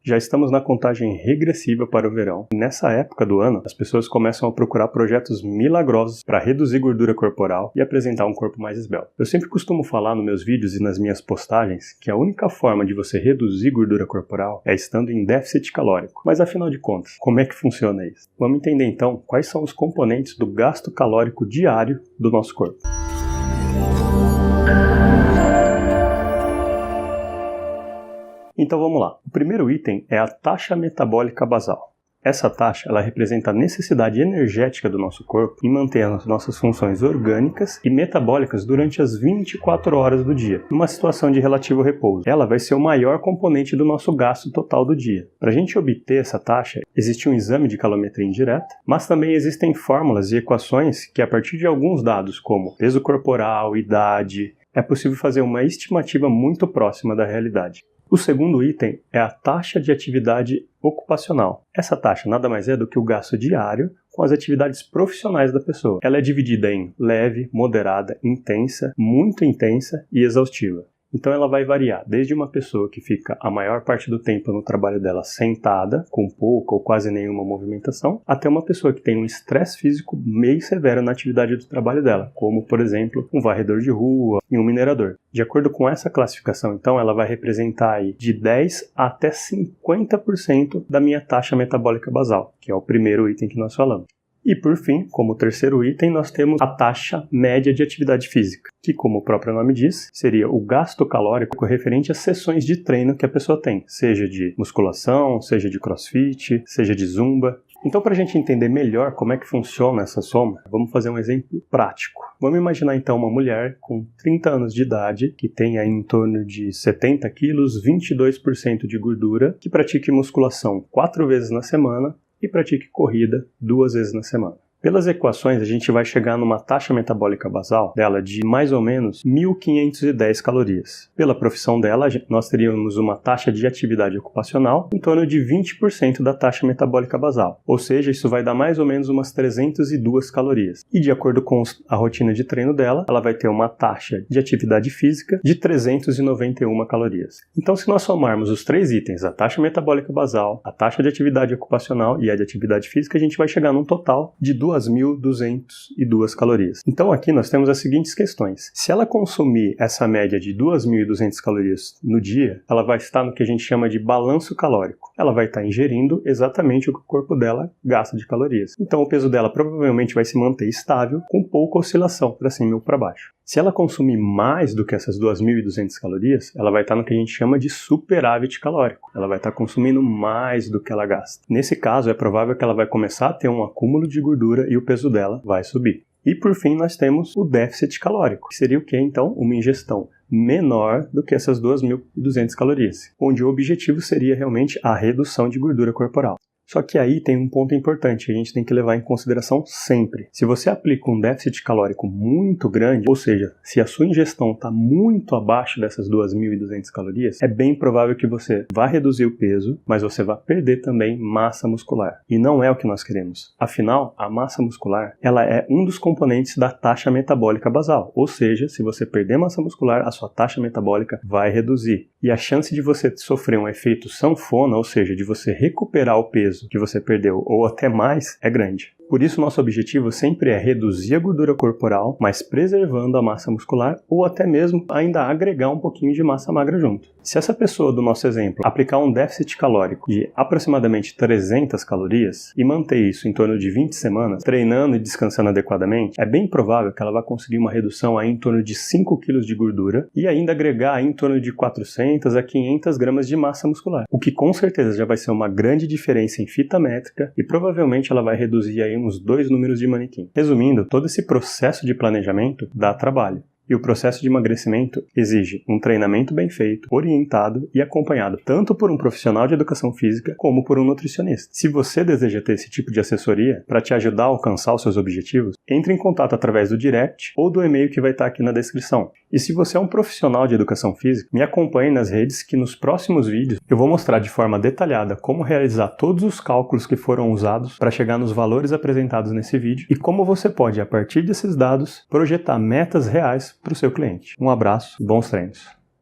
Já estamos na contagem regressiva para o verão. Nessa época do ano, as pessoas começam a procurar projetos milagrosos para reduzir gordura corporal e apresentar um corpo mais esbelto. Eu sempre costumo falar nos meus vídeos e nas minhas postagens que a única forma de você reduzir gordura corporal é estando em déficit calórico. Mas afinal de contas, como é que funciona isso? Vamos entender então quais são os componentes do gasto calórico diário do nosso corpo. Então vamos lá. O primeiro item é a taxa metabólica basal. Essa taxa ela representa a necessidade energética do nosso corpo em manter as nossas funções orgânicas e metabólicas durante as 24 horas do dia, numa situação de relativo repouso. Ela vai ser o maior componente do nosso gasto total do dia. Para a gente obter essa taxa, existe um exame de calometria indireta, mas também existem fórmulas e equações que, a partir de alguns dados como peso corporal, idade, é possível fazer uma estimativa muito próxima da realidade. O segundo item é a taxa de atividade ocupacional. Essa taxa nada mais é do que o gasto diário com as atividades profissionais da pessoa. Ela é dividida em leve, moderada, intensa, muito intensa e exaustiva. Então ela vai variar desde uma pessoa que fica a maior parte do tempo no trabalho dela sentada, com pouca ou quase nenhuma movimentação, até uma pessoa que tem um estresse físico meio severo na atividade do trabalho dela, como, por exemplo, um varredor de rua e um minerador. De acordo com essa classificação, então, ela vai representar aí de 10 até 50% da minha taxa metabólica basal, que é o primeiro item que nós falamos. E por fim, como terceiro item, nós temos a taxa média de atividade física, que, como o próprio nome diz, seria o gasto calórico referente às sessões de treino que a pessoa tem, seja de musculação, seja de crossfit, seja de zumba. Então, para a gente entender melhor como é que funciona essa soma, vamos fazer um exemplo prático. Vamos imaginar então uma mulher com 30 anos de idade, que tem aí em torno de 70 quilos, 22% de gordura, que pratique musculação 4 vezes na semana, e pratique corrida 2 vezes na semana. Pelas equações, a gente vai chegar numa taxa metabólica basal dela de mais ou menos 1.510 calorias. Pela profissão dela, nós teríamos uma taxa de atividade ocupacional em torno de 20% da taxa metabólica basal. Ou seja, isso vai dar mais ou menos umas 302 calorias. E de acordo com a rotina de treino dela, ela vai ter uma taxa de atividade física de 391 calorias. Então, se nós somarmos os 3 itens, a taxa metabólica basal, a taxa de atividade ocupacional e a de atividade física, a gente vai chegar num total de 2.202 calorias. Então aqui nós temos as seguintes questões. Se ela consumir essa média de 2.200 calorias no dia, ela vai estar no que a gente chama de balanço calórico. Ela vai estar ingerindo exatamente o que o corpo dela gasta de calorias. Então o peso dela provavelmente vai se manter estável, com pouca oscilação para cima ou para baixo. Se ela consumir mais do que essas 2.200 calorias, ela vai estar no que a gente chama de superávit calórico. Ela vai estar consumindo mais do que ela gasta. Nesse caso, é provável que ela vai começar a ter um acúmulo de gordura e o peso dela vai subir. E por fim, nós temos o déficit calórico, que seria o que então? Uma ingestão menor do que essas 2.200 calorias, onde o objetivo seria realmente a redução de gordura corporal. Só que aí tem um ponto importante que a gente tem que levar em consideração sempre. Se você aplica um déficit calórico muito grande, ou seja, se a sua ingestão está muito abaixo dessas 2.200 calorias, é bem provável que você vá reduzir o peso, mas você vai perder também massa muscular. E não é o que nós queremos. Afinal, a massa muscular ela é um dos componentes da taxa metabólica basal. Ou seja, se você perder massa muscular, a sua taxa metabólica vai reduzir. E a chance de você sofrer um efeito sanfona, ou seja, de você recuperar o peso que você perdeu ou até mais, é grande. Por isso, nosso objetivo sempre é reduzir a gordura corporal, mas preservando a massa muscular ou até mesmo ainda agregar um pouquinho de massa magra junto. Se essa pessoa do nosso exemplo aplicar um déficit calórico de aproximadamente 300 calorias e manter isso em torno de 20 semanas, treinando e descansando adequadamente, é bem provável que ela vai conseguir uma redução aí em torno de 5 kg de gordura e ainda agregar aí em torno de 400 a 500 gramas de massa muscular, o que com certeza já vai ser uma grande diferença em fita métrica e provavelmente ela vai reduzir aí uns 2 números de manequim. Resumindo, todo esse processo de planejamento dá trabalho. E o processo de emagrecimento exige um treinamento bem feito, orientado e acompanhado tanto por um profissional de educação física como por um nutricionista. Se você deseja ter esse tipo de assessoria para te ajudar a alcançar os seus objetivos, entre em contato através do direct ou do e-mail que vai estar aqui na descrição. E se você é um profissional de educação física, me acompanhe nas redes que nos próximos vídeos eu vou mostrar de forma detalhada como realizar todos os cálculos que foram usados para chegar nos valores apresentados nesse vídeo e como você pode, a partir desses dados, projetar metas reais para o seu cliente. Um abraço e bons treinos!